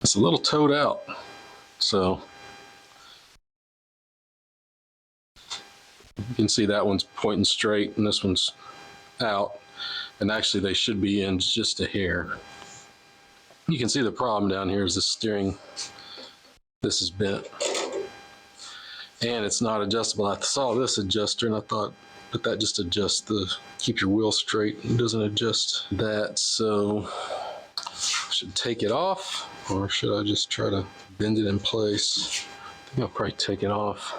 It's a little towed out, so you can see that one's pointing straight and this one's out, and actually they should be in just a hair. You can see the problem down here is the steering. This is bent and it's not adjustable. I saw this adjuster and I thought, but that just adjusts the, keep your wheel straight. It doesn't adjust that. So I should take it off, or should I just try to bend it in place? I think I'll probably take it off.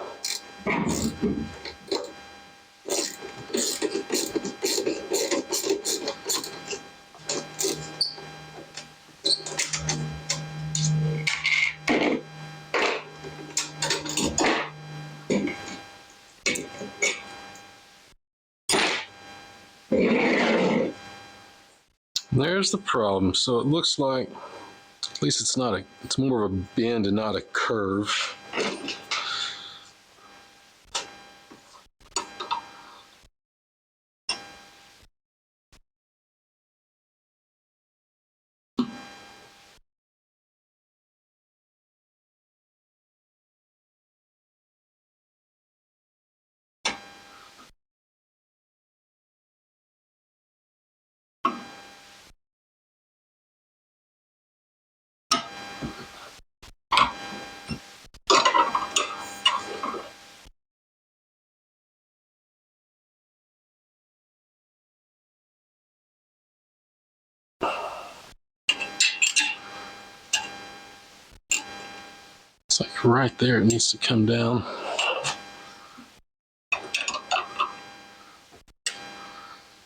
There's the problem. So it looks like, at least it's not a, it's more of a bend and not a curve. It's like right there, it needs to come down.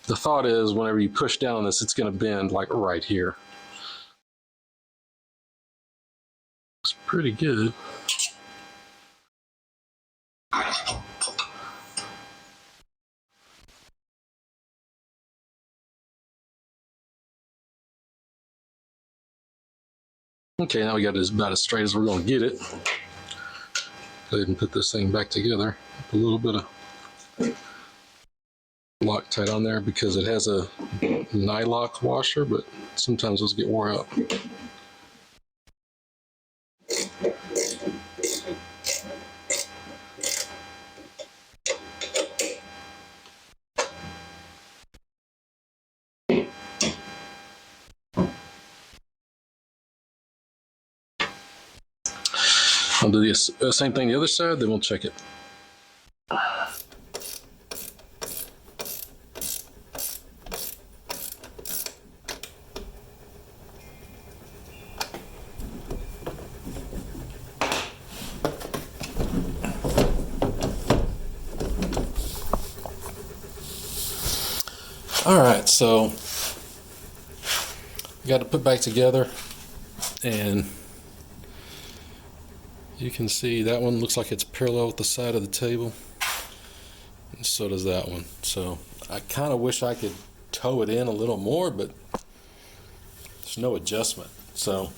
The thought is whenever you push down on this, it's going to bend like right here. It's pretty good. Okay, now we got it about as straight as we're going to get it. Go ahead and put this thing back together. A little bit of Loctite on there because it has a nylock washer, but sometimes those get wore out. I'll do this same thing the other side, then we'll check it. All right, so we got to put back together, and you can see that one looks like it's parallel with the side of the table, and so does that one. So I kind of wish I could tow it in a little more, but there's no adjustment. So